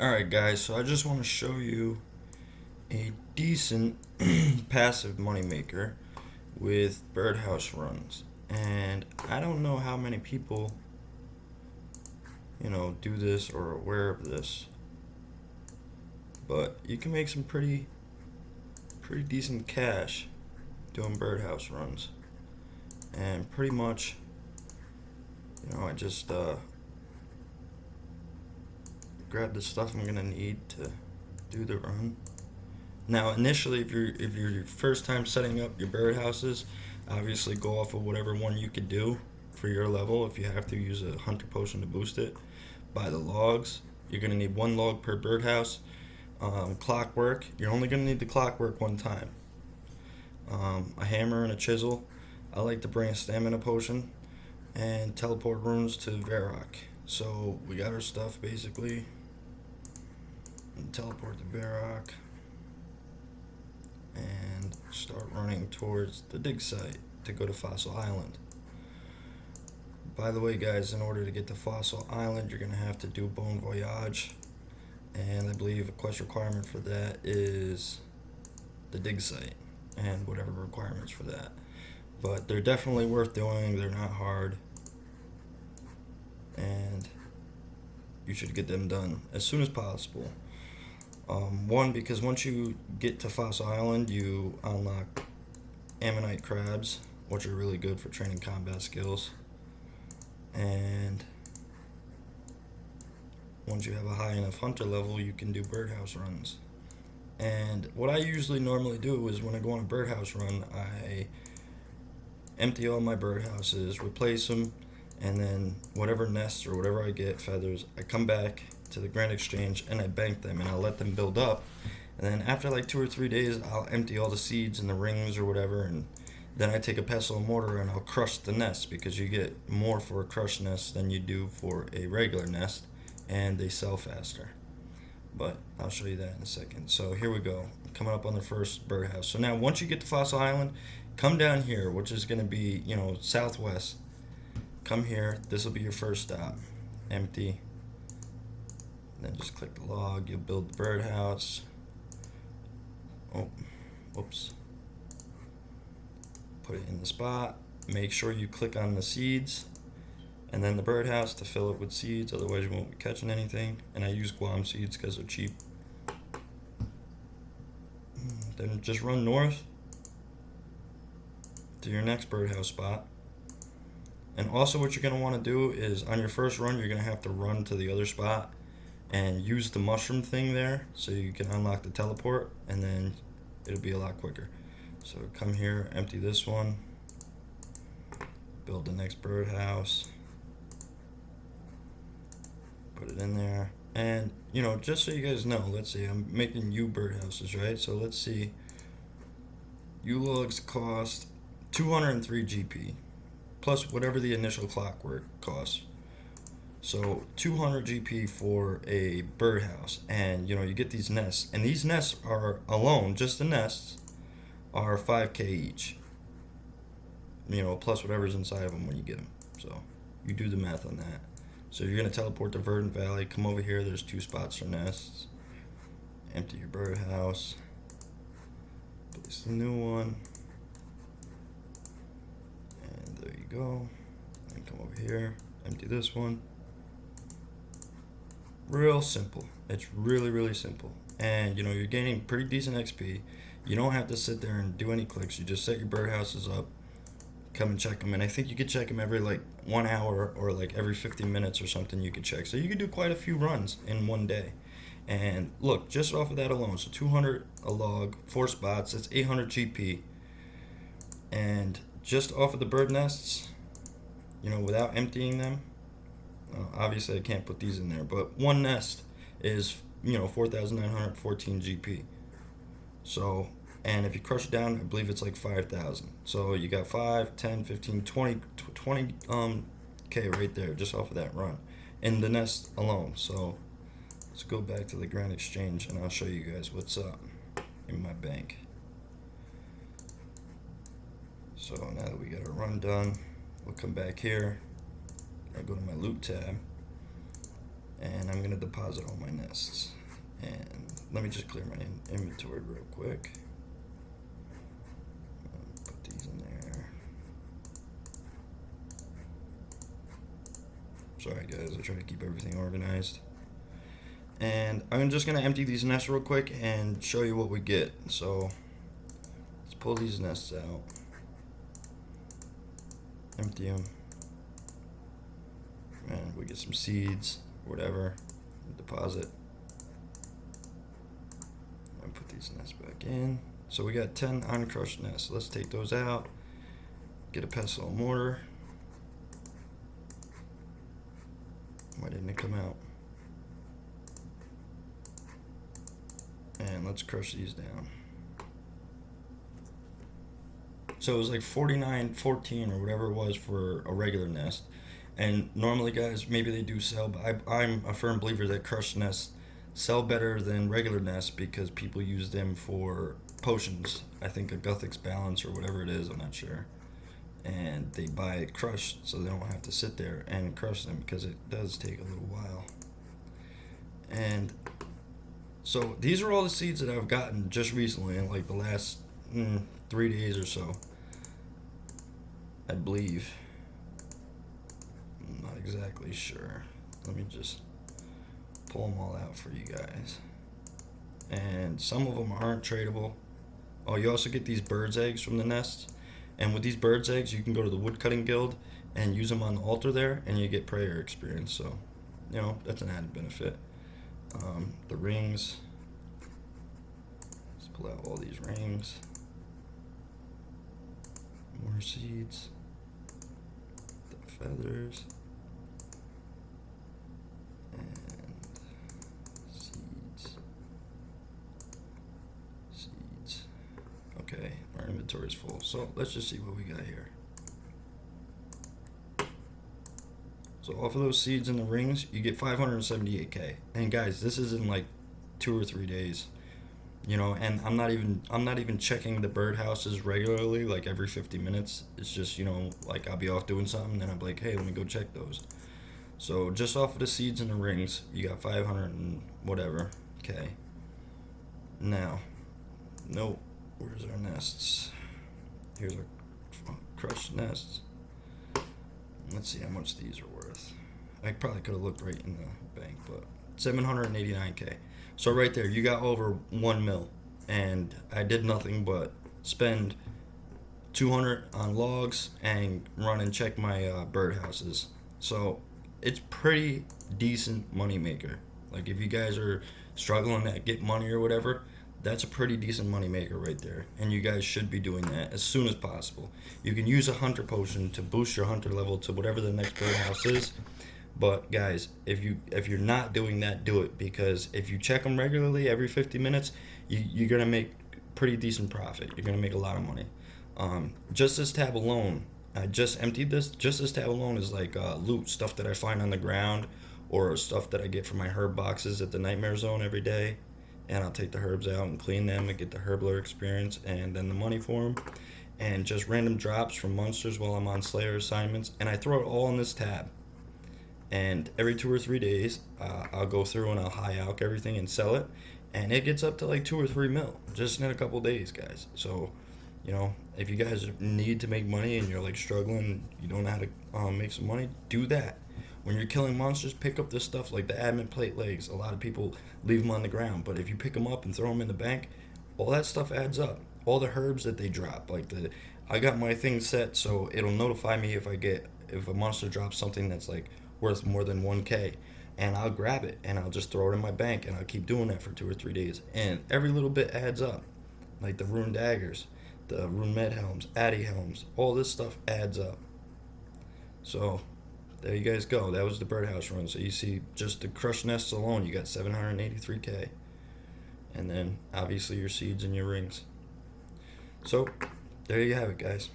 Alright guys, so I just want to show you a decent passive moneymaker with birdhouse runs. And I don't know how many people, do this or are aware of this, but you can make some pretty decent cash doing birdhouse runs. And pretty much, I just grab the stuff I'm gonna need to do the run. Now, initially, if you're your first time setting up your birdhouses, obviously go off of whatever one you could do for your level. If you have to use a hunter potion to boost it, buy the logs. You're gonna need one log per birdhouse. Clockwork. You're only gonna need the clockwork one time. A hammer and a chisel. I like to bring a stamina potion and teleport runes to Varrock. So we got our stuff basically. And teleport to Varrock and start running towards the dig site to go to Fossil Island. By the way, guys, in order to get to Fossil Island, you're going to have to do Bon Voyage, and I believe a quest requirement for that is the dig site and whatever requirements for that. But they're definitely worth doing. They're not hard, and you should get them done as soon as possible. One, because once you get to Fossil Island, you unlock ammonite crabs, which are really good for training combat skills. And once you have a high enough hunter level, you can do birdhouse runs. And what I usually normally do is when I go on a birdhouse run, I empty all my birdhouses, replace them, and then whatever nests or whatever I get, feathers, I come back to the Grand Exchange and I bank them and I'll let them build up. And then after like 2 or 3 days, I'll empty all the seeds and the rings or whatever, and then I take a pestle and mortar and I'll crush the nest, because you get more for a crushed nest than you do for a regular nest, and they sell faster. But I'll show you that in a second. So here we go, coming up on the first birdhouse. So now once you get to Fossil Island, come down here, which is going to be, southwest. Come here, this will be your first stop. Empty. Then just click the log, you'll build the birdhouse. Oh, whoops. Put it in the spot. Make sure you click on the seeds and then the birdhouse to fill it with seeds, otherwise you won't be catching anything. And I use Guam seeds because they're cheap. Then just run north to your next birdhouse spot. And also what you're going to want to do is on your first run, you're going to have to run to the other spot and use the mushroom thing there so you can unlock the teleport, and then it'll be a lot quicker. So come here, empty this one, build the next birdhouse, put it in there. And just so you guys know, let's see, I'm making U birdhouses, right? So let's see, U logs cost 203 GP plus whatever the initial clockwork costs. So 200 GP for a birdhouse, and you get these nests, and these nests are alone, just the nests are 5k each, plus whatever's inside of them when you get them. So you do the math on that. So you're going to teleport to Verdant Valley, come over here, there's 2 spots for nests, empty your birdhouse, place the new one, and there you go. And come over here, empty this one. Real simple. It's really simple. And you're gaining pretty decent XP. You don't have to sit there and do any clicks. You just set your birdhouses up, come and check them. And I think you could check them every 1 hour or every 50 minutes or something you could check. So you could do quite a few runs in one day. And look, just off of that alone, so 200 a log, 4 spots, that's 800 GP. And just off of the bird nests, without emptying them, obviously I can't put these in there, but one nest is 4,914 GP. So, and if you crush it down, I believe it's 5,000. So you got 5, 10, 15, 20 K right there just off of that run in the nest alone. So let's go back to the Grand Exchange and I'll show you guys what's up in my bank. So now that we got our run done, we'll come back here. I go to my loot tab, and I'm gonna deposit all my nests. And let me just clear my inventory real quick. Put these in there. Sorry guys, I try to keep everything organized. And I'm just gonna empty these nests real quick and show you what we get. So let's pull these nests out, empty them, and we get some seeds, whatever, deposit, and put these nests back in. So we got 10 uncrushed nests. Let's take those out, get a pestle and mortar. Why didn't it come out? And let's crush these down. So it was like 49.14 or whatever it was for a regular nest. And normally, guys, maybe they do sell, but I'm a firm believer that crushed nests sell better than regular nests because people use them for potions. I think a Guthix balance or whatever it is, I'm not sure. And they buy it crushed so they don't have to sit there and crush them because it does take a little while. And so these are all the seeds that I've gotten just recently in like the last 3 days or so, I believe. I'm not exactly sure. Let me just pull them all out for you guys. And some of them aren't tradable. Oh, you also get these birds' eggs from the nests. And with these birds' eggs, you can go to the woodcutting guild and use them on the altar there, and you get prayer experience. So, you know, that's an added benefit. The rings. Let's pull out all these rings. More seeds. The feathers. And seeds. Seeds. Okay, our inventory is full. So let's just see what we got here. So off of those seeds and the rings, you get 578k. And guys, this is in like 2 or 3 days. You know, and I'm not even checking the birdhouses regularly, like every 50 minutes. It's just, you know, like I'll be off doing something, then I'm like, hey, let me go check those. So just off of the seeds and the rings, you got 500 and whatever. Okay. Now, nope. Where's our nests? Here's our crushed nests. Let's see how much these are worth. I probably could have looked right in the bank, but 789k. So right there, you got over 1 mil, and I did nothing but spend 200 on logs and run and check my birdhouses. So it's pretty decent money maker. Like if you guys are struggling to get money or whatever, that's a pretty decent money maker right there, and you guys should be doing that as soon as possible. You can use a hunter potion to boost your hunter level to whatever the next birdhouse is. But guys, if you're not doing that, do it, because if you check them regularly every 50 minutes, you're gonna make pretty decent profit. You're gonna make a lot of money. Just this tab alone, I just emptied this. Just this tab alone is like loot, stuff that I find on the ground, or stuff that I get from my herb boxes at the Nightmare Zone every day. And I'll take the herbs out and clean them and get the herbler experience and then the money for them. And just random drops from monsters while I'm on Slayer assignments. And I throw it all in this tab. And every 2 or 3 days, I'll go through and I'll high alch everything and sell it. And it gets up to like 2 or 3 mil just in a couple days, guys. So, you know, if you guys need to make money and you're like struggling, you don't know how to make some money, do that. When you're killing monsters, pick up this stuff like the adamant plate legs. A lot of people leave them on the ground, but if you pick them up and throw them in the bank, all that stuff adds up. All the herbs that they drop, I got my thing set so it'll notify me if a monster drops something that's like worth more than 1k, and I'll grab it and I'll just throw it in my bank, and I'll keep doing that for 2 or 3 days, and every little bit adds up. Like the rune daggers, the rune med helms, addy helms, all this stuff adds up. So there you guys go. That was the birdhouse run. So you see, just the crushed nests alone, you got 783k. And then, obviously, your seeds and your rings. So, there you have it, guys.